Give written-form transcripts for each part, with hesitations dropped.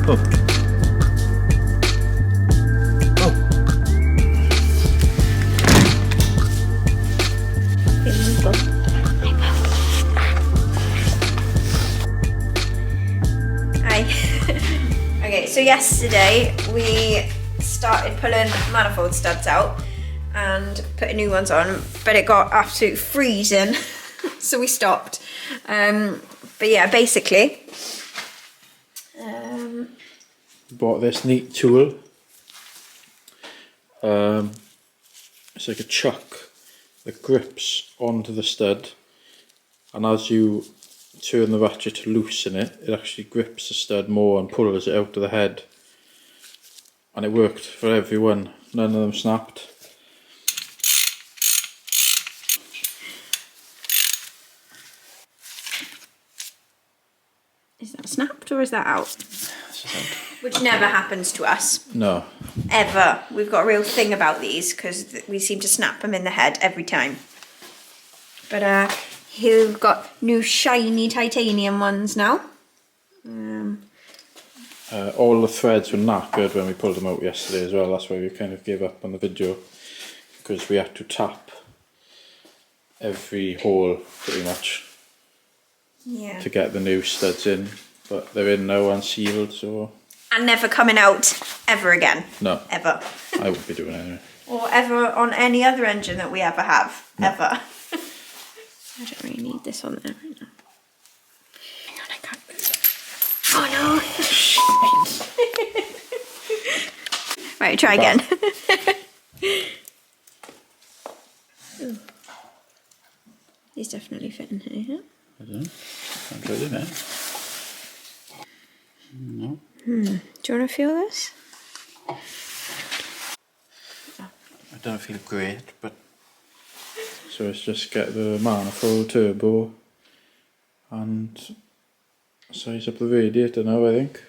Oh. Oh. Hi. Okay, so yesterday we started pulling manifold studs out and putting new ones on, but it got absolutely freezing, so we stopped. But yeah, basically, Bought this neat tool. It's like a chuck that grips onto the stud, and as you turn the ratchet to loosen it, it actually grips the stud more and pulls it out of the head. And it worked for everyone. None of them snapped. is that snapped or is that out? Which never happens to us. No. Ever. We've got a real thing about these because we seem to snap them in the head every time. But here we've got new shiny titanium ones now. All the threads were knackered when we pulled them out yesterday as well. That's why we kind of gave up on the video, because we had to tap every hole pretty much to get the new studs in. But they're in now unsealed, so... And never coming out ever again. No. Ever. I wouldn't be doing it anyway. Or ever on any other engine that we ever have. No. Ever. I don't really need this on there right now. Hang on, I can't move. Oh no. Right, try again. He's definitely fitting here, yeah? I don't know. I'm trying it now. No. Do you want to feel this? I don't feel great, but... So let's just get the manifold turbo and size up the radiator now, I think,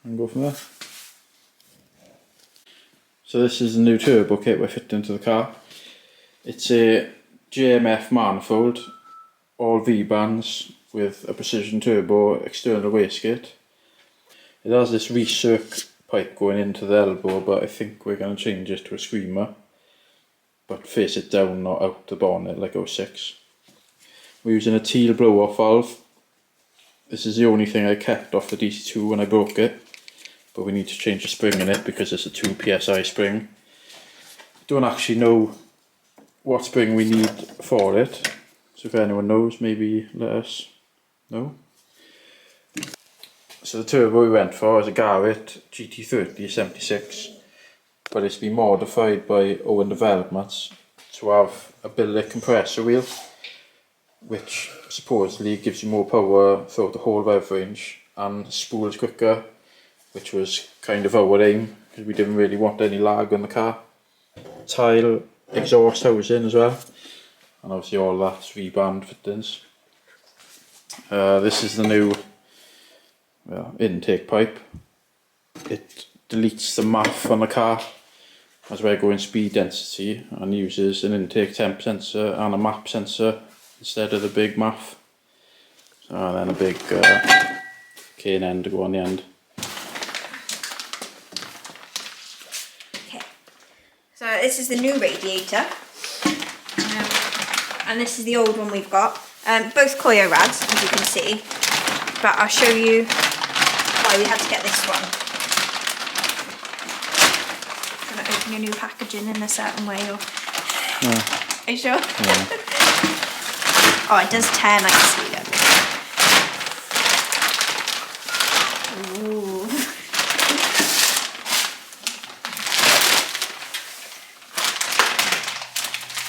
and go from there. So this is the new turbo kit we're fitting into the car. It's a JMF manifold, all V-bands with a precision turbo external wastegate. It has this recirc pipe going into the elbow, but I think we're going to change it to a screamer, but face it down, not out the bonnet like 06. We're using a teal blow-off valve. This is the only thing I kept off the DC2 when I broke it, but we need to change the spring in it because it's a 2 psi spring. Don't actually know what spring we need for it, so if anyone knows, maybe let us know. So the turbo we went for is a Garrett GT30 76, but it's been modified by Owen Developments to have a billet compressor wheel, which supposedly gives you more power throughout the whole rev range and spools quicker, which was kind of our aim because we didn't really want any lag on the car. Tile exhaust housing as well, and obviously all that's V-band fittings. This is the new intake pipe. It deletes the MAF on the car as we're going speed density and uses an intake temp sensor and a map sensor instead of the big MAF. So, and then a big cane end to go on the end. Okay, so this is the new radiator, and this is the old one we've got. Both Koyo rads, as you can see, but I'll show you why we had to get this one. I'm going to open your new packaging in a certain way, or... Yeah. Are you sure? Yeah. Oh, it does tear nicely, look. Ooh.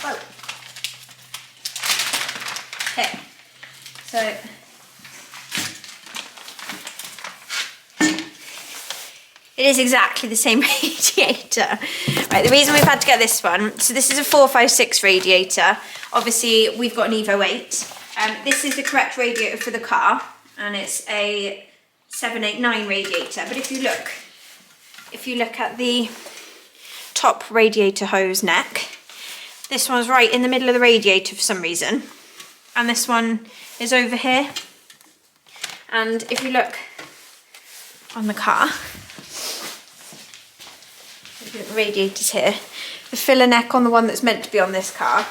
Whoa. Okay, so it is exactly the same radiator. Right, the reason we've had to get this one, so this is a 456 radiator. Obviously, we've got an Evo 8. This is the correct radiator for the car, and it's a 789 radiator. But if you look at the top radiator hose neck, this one's right in the middle of the radiator for some reason, and this one is over here. And if you look on the car. The radiators here. The filler neck on the one that's meant to be on this car.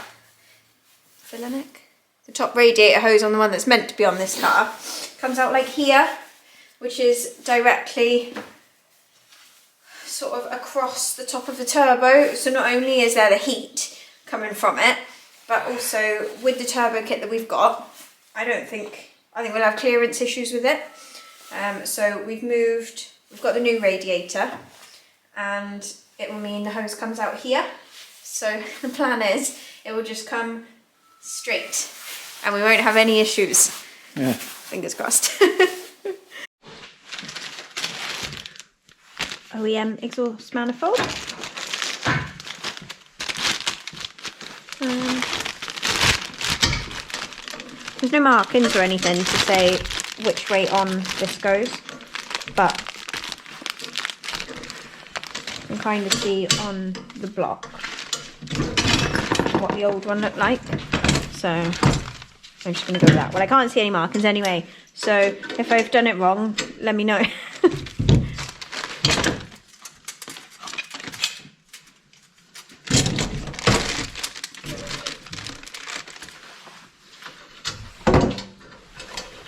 Filler neck? The top radiator hose on the one that's meant to be on this car comes out like here, which is directly sort of across the top of the turbo. So not only is there the heat coming from it, but also with the turbo kit that we've got, I think we'll have clearance issues with it. So we've got the new radiator, and it will mean the hose comes out here. So the plan is it will just come straight and we won't have any issues. Yeah. Fingers crossed. OEM exhaust manifold. There's no markings or anything to say which way on this goes, but you can kind of see on the block what the old one looked like. So I'm just going to go with that. Well, I can't see any markings anyway, so if I've done it wrong, let me know.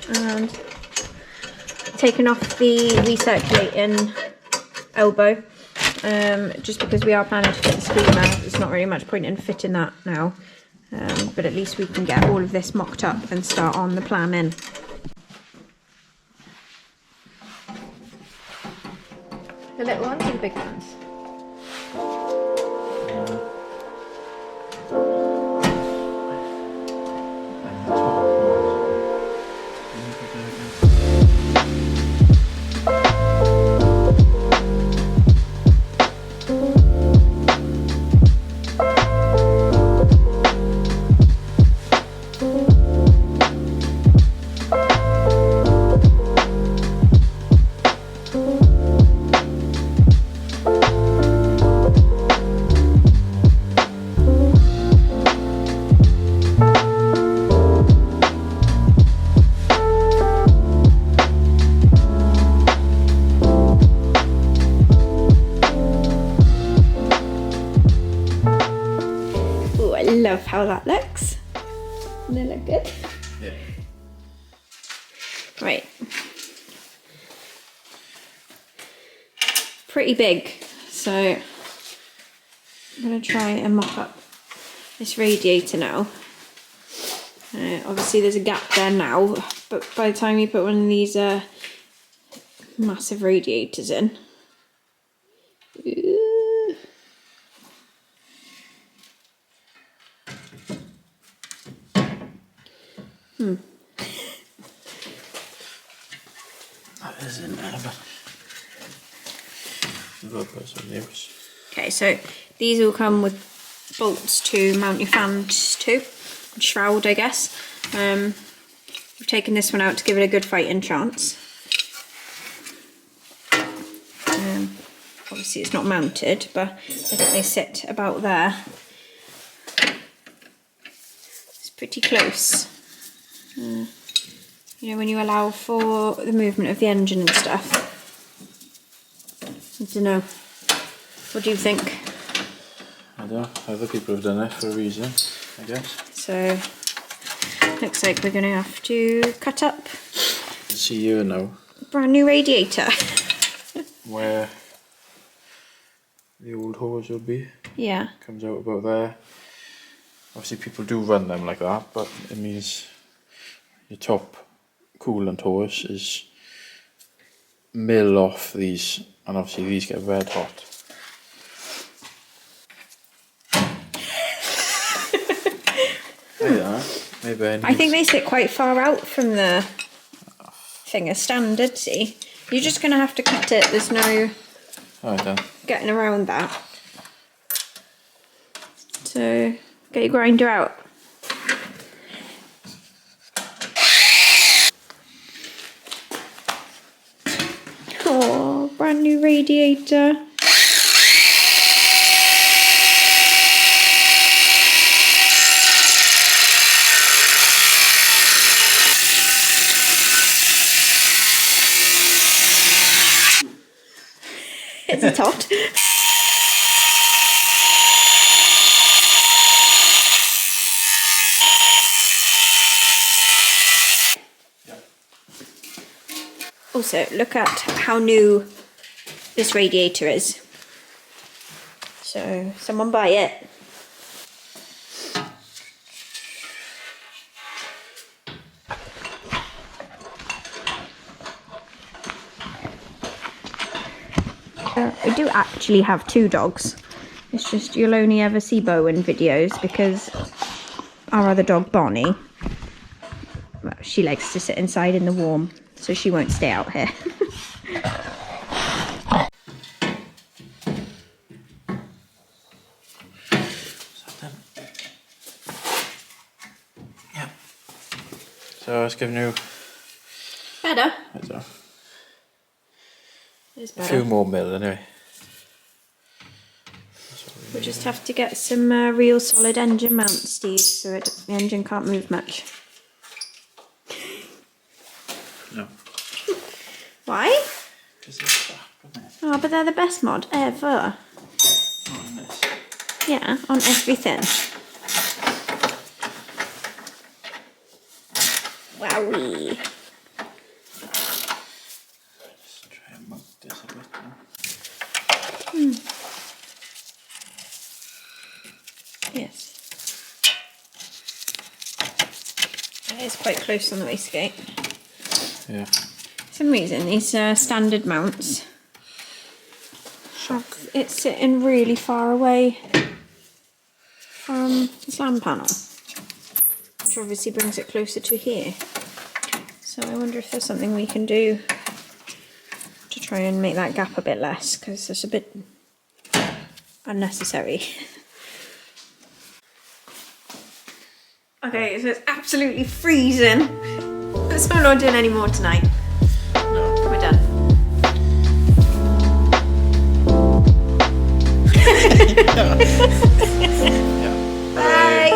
And taking off the recirculating elbow, just because we are planning to fit the screw now. There's not really much point in fitting that now, but at least we can get all of this mocked up and start on the planning. The little ones or the big ones? Love how that looks. Doesn't it look good? Yeah. Right. Pretty big, so I'm going to try and mop up this radiator now. Obviously there's a gap there now, but by the time you put one of these massive radiators in, That is in there, but we'll put some nails. Okay, so these will come with bolts to mount your fans to, shroud I guess. We've taken this one out to give it a good fighting chance. Obviously it's not mounted, but I think they sit about there. It's pretty close. You know, when you allow for the movement of the engine and stuff. I don't know. What do you think? I don't know. Other people have done it for a reason, I guess. So, looks like we're going to have to cut up. See you now. Brand new radiator. Where the old hose will be. Yeah. Comes out about there. Obviously people do run them like that, but it means your top coolant hose is mill off these, and obviously these get red hot. Maybe I think they sit quite far out from the thing as standard, see? You're just going to have to cut it, there's no getting around that. So, get your grinder out. Oh, brand new radiator. minutes, it's hot. Also, look at how new this radiator is. So, someone buy it. We do actually have 2 dogs. It's just you'll only ever see Bo in videos because our other dog, Bonnie, well, she likes to sit inside in the warm, so she won't stay out here. Yeah. So it's giving you Better. a It's better. few more mil anyway. We just have to get some real solid engine mounts, Steve, so the engine can't move much. No. Why? Because it's crap, isn't it? Oh, but they're the best mod ever. Not on this. Yeah, on everything. Wowee. Let's try and mount this a bit now. Yes. It is quite close on the wastegate. Yeah. For some reason, these standard mounts have it sitting really far away from the slam panel, which obviously brings it closer to here. So I wonder if there's something we can do to try and make that gap a bit less, because it's a bit unnecessary. Okay, so it's absolutely freezing. So we're not doing any more tonight. No. We're done. Yeah. Bye.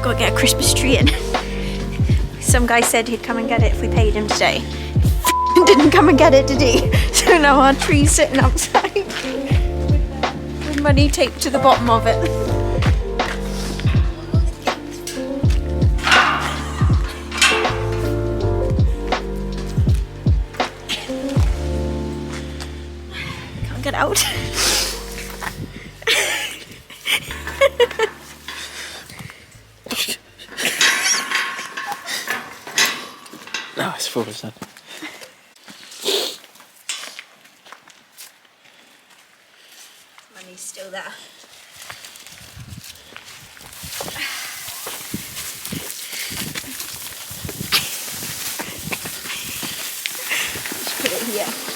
Gotta get a Christmas tree in. Some guy said he'd come and get it if we paid him today. Didn't come and get it, did he? So now our tree's sitting outside with money taped to the bottom of it. Can't get out. No, it's full, isn't it? Money's still there. Just put it here.